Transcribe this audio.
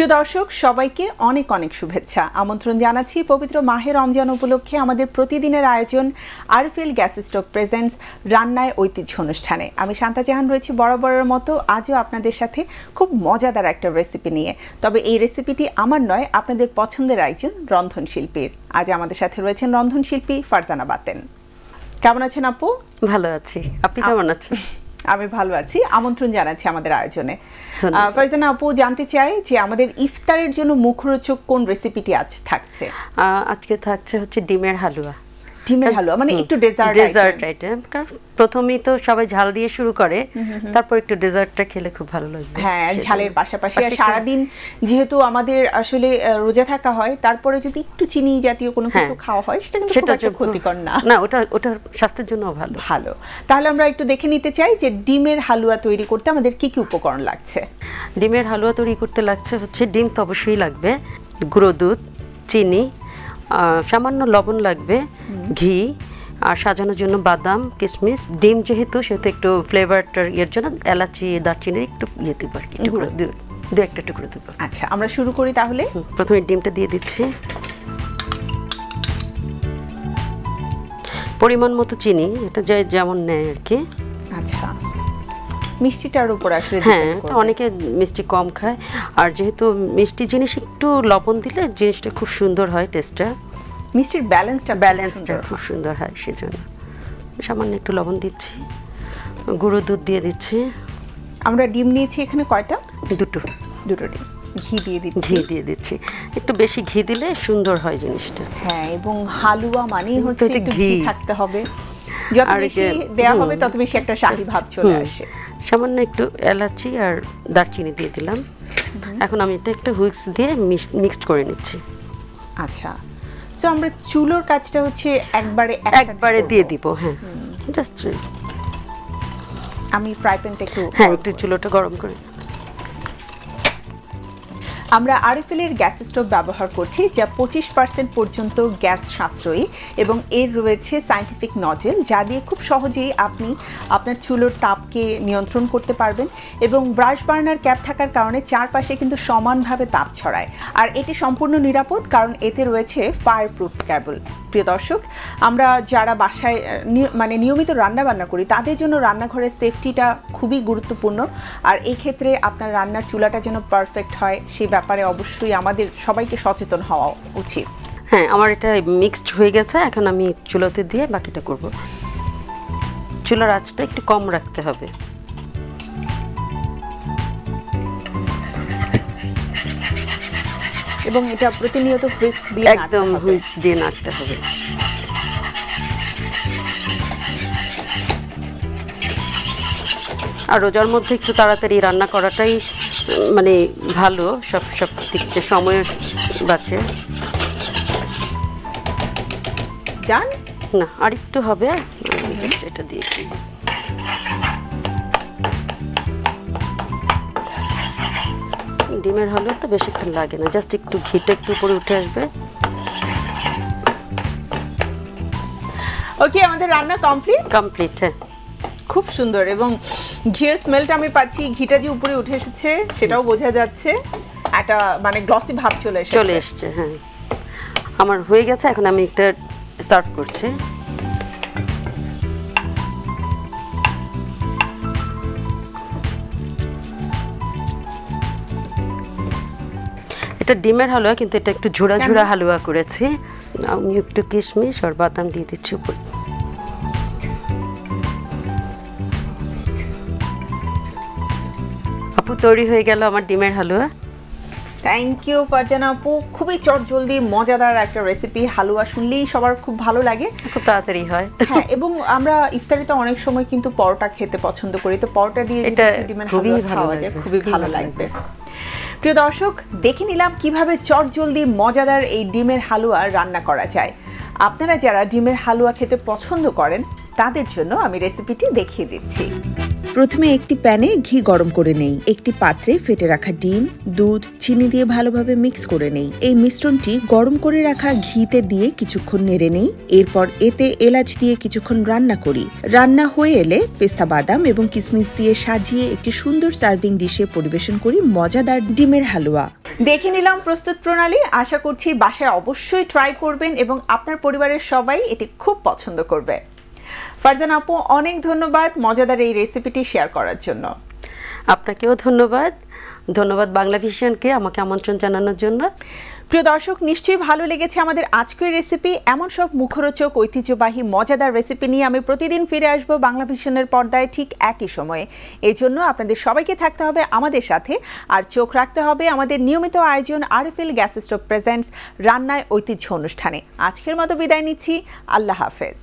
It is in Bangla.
প্রিয় দর্শক সবাইকে অনেক অনেক শুভেচ্ছা আমন্ত্রণ জানাচ্ছি পবিত্র মাহে রমজান উপলক্ষে আমাদের প্রতিদিনের আয়োজন আরফিল গ্যাস স্টোভ প্রেজেন্টস রান্নায় ঐতিহ্য অনুষ্ঠানে। আমি শান্তা জাহান রয়েছি বরাবরের মতো আজও আপনাদের সাথে খুব মজাদার একটা রেসিপি নিয়ে। তবে এই রেসিপিটি আমার নয়, আপনাদের পছন্দের একজন রন্ধনশিল্পীর। আজ আমাদের সাথে রয়েছেন রন্ধনশিল্পী ফারজানা বাতেন। কেমন আছেন আপু? ভালো আছি, আপনি কেমন আছেন? আমি ভালো আছি। আমন্ত্রণ জানাচ্ছি আমাদের আয়োজনে। ফারজানা আপু, জানতে চাই যে আমাদের ইফতারের জন্য মুখরোচক কোন রেসিপিটি আজ থাকছে? আজকে থাকছে হচ্ছে ডিমের হালুয়া। ডিমের হালুয়া মানে একটু ডেজার্ট আইটেম। প্রথমেই তো সবাই ঝাল দিয়ে শুরু করে, তারপর একটু ডেজার্টটা খেলে খুব ভালো লাগবে। হ্যাঁ, ঝালের পাশাপাশি সারাদিন যেহেতু আমাদের আসলে রোজা থাকা হয়, তারপরে যদি একটু চিনি জাতীয় কোনো কিছু খাওয়া হয় সেটা কিন্তু খুব একটা ক্ষতিকর না। না, ওটা স্বাস্থ্যের জন্য ভালো। ভালো। তাহলে আমরা একটু দেখে নিতে চাই যে ডিমের হালুয়া তৈরি করতে আমাদের কি কি উপকরণ লাগছে। ডিমের হালুয়া তৈরি করতে লাগছে হচ্ছে ডিম তো অবশ্যই লাগবে, গুঁড়ো দুধ, চিনি, সামান্য লবণ লাগবে, ঘি, আর সাজানোর জন্য বাদাম, কিশমিশ। ডিম যেহেতু সেহেতু একটু ফ্লেভারটার ইয়ের জন্য এলাচি, দারচিনির একটু ইয়ে দিব আর কি, দু একটা টুকরো দেবো। আচ্ছা, আমরা শুরু করি তাহলে। প্রথমে ডিমটা দিয়ে দিচ্ছি, পরিমাণ মতো চিনি, এটা যেমন নেয় আর কি। আচ্ছা, মিষ্টিটার উপর আসলে হ্যাঁ, অনেকে মিষ্টি কম খায়, আর যেহেতু মিষ্টি জিনিস একটু লবণ দিলে জিনিসটা খুব সুন্দর হয়, টেস্টটা, মিষ্টির ব্যালেন্সটা খুব সুন্দর হয়, সেজন্য সামান্য একটু লবণ দিচ্ছি। গুঁড়ো দুধ দিয়ে দিচ্ছি। আমরা ডিম নিয়েছি এখানে কয়টা? দুটো ডিম। ঘি দিয়ে দিচ্ছি। একটু বেশি ঘি দিলে সুন্দর হয় জিনিসটা। হ্যাঁ, এবং হালুয়া মানেই হচ্ছে একটু ঘি থাকতে হবে। যত বেশি দেয়া হবে তত বেশি একটা শাহী ভাব চলে আসে। সামান্য একটু এলাচি আর দারচিনি দিয়ে দিলাম। এখন আমি এটা একটা হুইক্স দিয়ে মিক্সড করে নিচ্ছি। আচ্ছা, সো আমরা চুলোর কাজটা হচ্ছে একবারে দিয়ে দিব। হ্যাঁ, জাস্ট আমি ফ্রাই প্যানটা একটু চুলোটা গরম করে। আমরা আরএফএল-এর গ্যাস স্টোভ ব্যবহার করছি, যা 25% পর্যন্ত গ্যাস সাশ্রয়ী এবং এর রয়েছে সায়েন্টিফিক নজেল, যা দিয়ে খুব সহজেই আপনি আপনার চুলোর তাপকে নিয়ন্ত্রণ করতে পারবেন। এবং ব্রাশ বার্নার ক্যাপ থাকার কারণে চারপাশে কিন্তু সমানভাবে তাপ ছড়ায়, আর এটি সম্পূর্ণ নিরাপদ কারণ এতে রয়েছে ফায়ার প্রুফ কেবল। প্রিয় দর্শক, আমরা যারা বাসায় মানে নিয়মিত রান্নাবান্না করি তাদের জন্য রান্নাঘরের সেফটিটা খুবই গুরুত্বপূর্ণ, আর এই ক্ষেত্রে আপনার রান্নার চুলাটা যেন পারফেক্ট হয় সেই ব্যাপারে অবশ্যই আমাদের সবাইকে সচেতন হওয়া উচিত। হ্যাঁ, আমার এটা মিক্সড হয়ে গেছে, এখন আমি চুলোতে দিয়ে বাকিটা করব। চুলার আঁচটা একটু কম রাখতে হবে। এবং এটা প্রতিনিয়ত হুইস্ক দিয়ে একদম হুইস্ক দিয়ে নাড়তে হবে। আর রোজার মধ্যে একটু তাড়াতাড়ি রান্না করাটাই মানে ভালো, সব দিক থেকে সময় বাঁচে। ডান না, আর একটু হবে, এটা দিয়ে ডিমের হালুয়া তো বেশিক্ষণ লাগে না, জাস্ট একটু ঘিটা একটু উপরে উঠে আসবে। ওকে, আমাদের রান্না কমপ্লিট। হ্যাঁ, খুব সুন্দর, এবং ঘিয়ের স্মেলটা আমি পাচ্ছি, ঘিটা যে উপরে উঠে এসেছে সেটাও বোঝা যাচ্ছে, একটা মানে গ্লসি ভাব চলে এসেছে। হ্যাঁ, আমার হয়ে গেছে, এখন আমি একটা সার্ভ করছি। এটা ডিমের হালুয়া, কিন্তু এটা একটু ঝোড়া হালুয়া করেছি। আমি একটু কিশমিশ আর বাদাম দিয়ে দিচ্ছি উপর। আপু, তৈরি হয়ে গেল আমার ডিমের হালুয়া। থ্যাংক ইউ ফারজানা আপু, খুবই চটজলদি মজাদার একটা রেসিপি। হালুয়া শুনলেই সবার খুব ভালো লাগে, খুব তাড়াতাড়ি হয়। হ্যাঁ, এবং আমরা ইফতারিতে অনেক সময় কিন্তু পরোটা খেতে পছন্দ করি, তো পরোটা দিয়ে ডিমের হালুয়া খাওয়া যায়, খুবই ভালো লাগবে। প্রিয় দর্শক, দেখে নিলাম কিভাবে চটজলদি মজাদার এই ডিমের হালুয়া রান্না করা যায়। আপনারা যারা ডিমের হালুয়া খেতে পছন্দ করেন তাদের জন্য আমি রেসিপিটি দেখিয়ে দিচ্ছি। প্রথমে একটি প্যানে ঘি গরম করে নেই। একটি পাত্রে ফেটে রাখা ডিম, দুধ, চিনি দিয়ে ভালোভাবে মিক্স করে নেই। এই মিশ্রণটি গরম করে রাখা ঘিতে দিয়ে কিছুক্ষণ নেড়ে নেই। এরপর এতে এলাচ দিয়ে কিছুক্ষণ রান্না করি। রান্না হয়ে এলে পেস্তা বাদাম এবং কিশমিশ দিয়ে সাজিয়ে একটি সুন্দর সার্ভিং ডিশে পরিবেশন করি মজাদার ডিমের হালুয়া। দেখে নিলাম প্রস্তুত প্রণালী। আশা করছি বাসায় অবশ্যই ট্রাই করবেন এবং আপনার পরিবারের সবাই এটি খুব পছন্দ করবে। ফারজানা আপু, অনেক ধন্যবাদ মজাদার এই রেসিপিটি শেয়ার করার জন্য। আপনাকেও ধন্যবাদ বাংলাভিশনকে আমাকে আমন্ত্রণ জানানোর জন্য। প্রিয় দর্শক, নিশ্চয়ই ভালো লেগেছে আমাদের আজকের রেসিপি। এমন সব মুখরোচক ঐতিহ্যবাহী মজাদার রেসিপি নিয়ে আমি প্রতিদিন ফিরে আসবো বাংলাভিশনের পর্দায় ঠিক একই সময়ে। এই জন্য আপনাদের সবাইকে থাকতে হবে আমাদের সাথে, আর চোখ রাখতে হবে আমাদের নিয়মিত আয়োজন আরএফএল গ্যাস স্টোভ প্রেজেন্টস রান্নায় ঐতিহ্য অনুষ্ঠানে। আজকের মতো বিদায় নিচ্ছি। আল্লাহ হাফেজ।